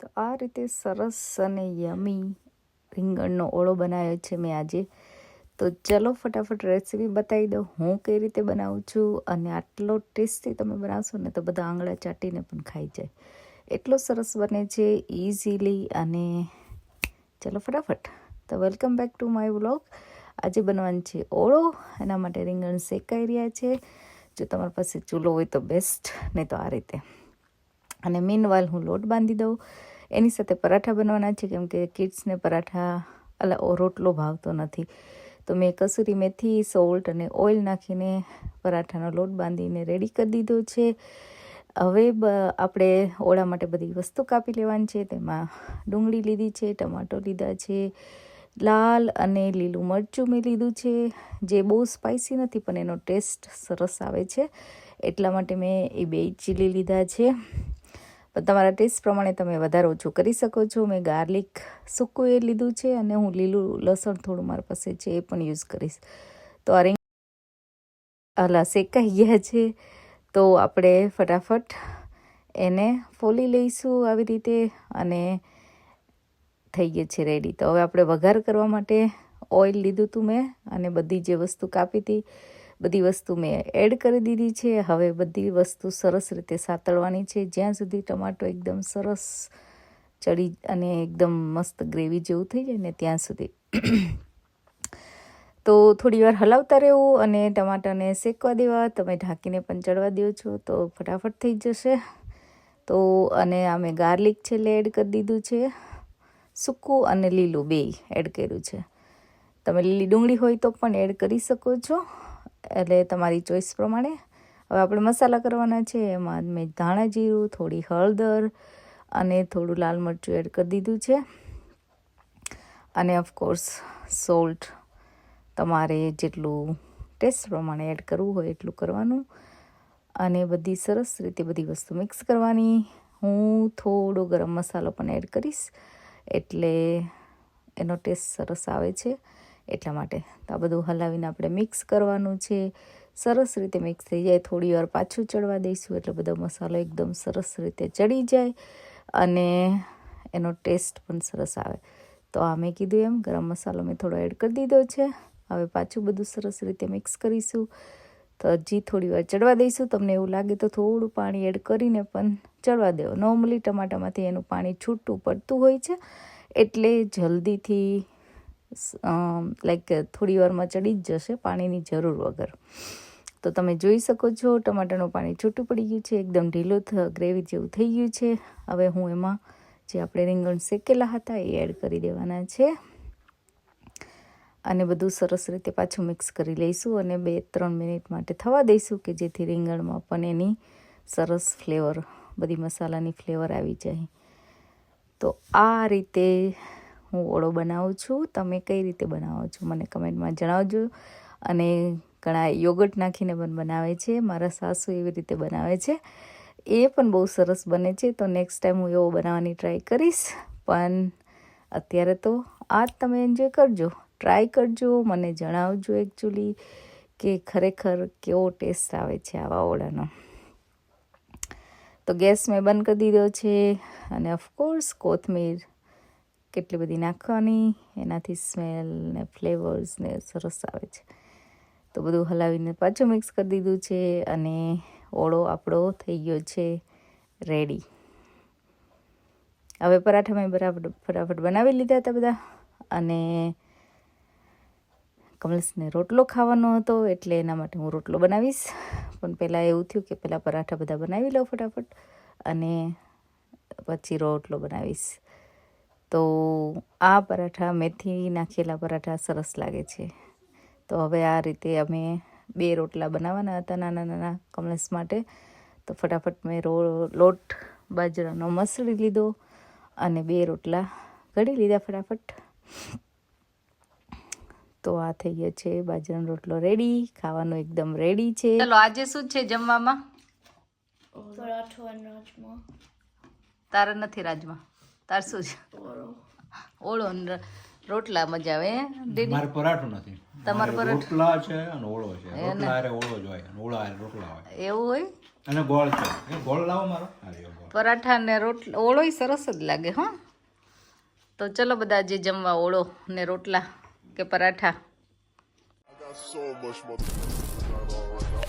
તો આ રીતે સરસ અને યમી રીંગણનો ઓળો બનાવ્યો છે મેં આજે. તો ચલો ફટાફટ રેસીપી બતાવી દઉં હું કઈ રીતે બનાવું છું. અને આટલો ટેસ્ટી તમે બનાવશો ને તો બધા આંગળા ચાટીને પણ ખાઈ જાય, એટલો સરસ બને છે ઇઝીલી. અને ચલો ફટાફટ. તો welcome back to my vlog. આજે બનવાનું છે ઓળો. એના માટે રીંગણ શેકાઈ રહ્યા છે. જો તમારી પાસે ચૂલો હોય તો બેસ્ટ, નહીં તો આ રીતે. અને મીનવાલ હું લોટ બાંધી દઉં. એની સાથે પરાઠા બનવાના છે, કેમ કે કિડ્સને પરાઠા રોટલો ભાવતો નથી. તો મેં કસૂરી મેથી, સોલ્ટ અને ઓઇલ નાખીને પરાઠાનો લોટ બાંધીને રેડી કરી દીધો છે. હવે આપણે ઓળા માટે બધી વસ્તુ કાપી લેવાની છે. તેમાં ડુંગળી લીધી છે, ટમાટો લીધા છે, લાલ અને લીલું મરચું મેં લીધું છે. જે બહુ સ્પાઇસી નથી પણ એનો ટેસ્ટ સરસ આવે છે, એટલા માટે મેં એ 2 ચીલી લીધા છે. પણ તમારા ટેસ્ટ પ્રમાણે તમે વધારે ઓછું કરી શકો છો. મેં ગાર્લિક સૂકું એ લીધું છે અને હું લીલું લસણ થોડું મારી પાસે છે એ પણ યુઝ કરીશ. તો આ શેકાઈ ગયા છે, તો આપણે ફટાફટ એને ફોલી લઈશું આવી રીતે. અને થઈ ગયું છે રેડી. તો હવે આપણે વઘાર કરવા માટે ઓઇલ લીધું હતું મેં, અને બધી જે વસ્તુ કાપી હતી બધી વસ્તુ મેં એડ કરી દીધી છે. હવે બધી વસ્તુ સરસ રીતે સાતળવાની છે, જ્યાં સુધી ટમાટો એકદમ સરસ ચડી અને એકદમ મસ્ત ગ્રેવી જેવું થઈ જાય ને ત્યાં સુધી. તો થોડી વાર હલાવતા રહેવું અને ટમાટાને શેકવા દેવા. તમે ઢાંકીને પણ ચડવા દો છો તો ફટાફટ થઈ જશે. તો અને અમે ગાર્લિક છેલ્લે એડ કરી દીધું છે, સૂકું અને લીલું 2 એડ કર્યું છે. તમે લીલી ડુંગળી હોય તો પણ એડ કરી શકો છો, એટલે તમારી ચોઈસ પ્રમાણે. હવે આપણે મસાલા કરવાના છે. એમાં મેં ધાણા જીરું, થોડી હળદર અને થોડું લાલ મરચું એડ કરી દીધું છે. અને ઓફકોર્સ સોલ્ટ તમારે જેટલું ટેસ્ટ પ્રમાણે એડ કરવું હોય એટલું કરવાનું. અને બધી સરસ રીતે બધી વસ્તુ મિક્સ કરવાની. હું થોડો ગરમ મસાલો પણ એડ કરીશ, એટલે એનો ટેસ્ટ સરસ આવે છે એટલા માટે. તો આ બધું હલાવીને આપણે મિક્સ કરવાનું છે. સરસ રીતે મિક્સ થઈ જાય, થોડી વાર પાછું ચડવા દઈશું, એટલે બધો મસાલો એકદમ સરસ રીતે ચડી જાય અને એનો ટેસ્ટ પણ સરસ આવે. તો આ મેં કીધું એમ ગરમ મસાલો મેં થોડો એડ કરી દીધો છે. હવે પાછું બધું સરસ રીતે મિક્સ કરીશું. તો હજી થોડી વાર ચડવા દઈશું. તમને એવું લાગે તો થોડું પાણી એડ કરીને પણ ચડવા દેવો. નોર્મલી ટમાટામાંથી એનું પાણી છૂટું પડતું હોય છે, એટલે જલ્દીથી થોડી વારમાં ચડી જ જશે પાણીની જરૂર વગર. તો તમે જોઈ શકો છો ટમાટાનું પાણી છૂટું પડી ગયું છે, એકદમ ઢીલું ગ્રેવી જેવું થઈ ગયું છે. હવે હું એમાં જે આપણે રીંગણ શેકેલા હતા એ એડ કરી દેવાના છે. અને બધું સરસ રીતે પાછું મિક્સ કરી લઈશું અને 2-3 મિનિટ માટે થવા દઈશું, કે જેથી રીંગણમાં પણ એની સરસ ફ્લેવર, બધી મસાલાની ફ્લેવર આવી જાય. તો આ રીતે હું ઓળો બનાવું છું. તમે કઈ રીતે બનાવો છો મને કમેન્ટમાં જણાવજો. અને ઘણા યોગર્ટ નાખીને પણ બનાવે છે. મારા સાસુ એવી રીતે બનાવે છે, એ પણ બહુ સરસ બને છે. તો નેક્સ્ટ ટાઈમ હું એવો બનાવવાની ટ્રાય કરીશ. પણ અત્યારે તો આ જ તમે એન્જોય કરજો, ટ્રાય કરજો, મને જણાવજો એકચ્યુઅલી કે ખરેખર કેવો ટેસ્ટ આવે છે આવા ઓળાનો. તો ગેસ મેં બંધ કરી દીધો છે. અને ઓફકોર્સ કોથમીર કેટલી બધી નાખવાની, એનાથી સ્મેલ ને ફ્લેવર્સ ને સરસ આવે છે. તો બધું હલાવીને પાછું મિક્સ કરી દીધું છે અને ઓળો આપણો થઈ ગયો છે રેડી. હવે પરાઠા મેં ફટાફટ બનાવી લીધા હતા બધા. અને કમલેશને રોટલો ખાવાનો હતો, એટલે એના માટે હું રોટલો બનાવીશ. પણ પહેલાં એવું થયું કે પહેલાં પરાઠા બધા બનાવી લઉં ફટાફટ, અને પછી રોટલો બનાવીશ. તો આ પરાઠા મેથી નાખેલા પરાઠા સરસ લાગે છે. તો હવે આ રીતે અમે 2 રોટલા બનાવવાના હતા નાના નાના કમલેશ માટે. તો ફટાફટ મેં લોટ બાજરાનો મસળી લીધો અને 2 રોટલા ઘડી લીધા ફટાફટ. તો આ થઈ ગયો છે બાજરાનો રોટલો રેડી, ખાવાનું એકદમ રેડી છે. ચલો આજે શું છે જમવામાં? તારે નથી રાજમાં, તાર શું છે? ઓળો ને રોટલા મજા આવે. મારે પરાઠું નથી, તમારે રોટલા છે અને ઓળો છે. રોટલા હારે ઓળો જ હોય અને ઓળા હારે રોટલા હોય. એવું હોય? અને ગોળ છે એ ગોળ લાવો મારો હા લ્યો ગોળ. પરાઠા ને રોટલા ઓળોય સરસ જ લાગે હો. તો ચલો બધા જે જમવા ઓળો ને રોટલા કે paratha. got so much more going on right now.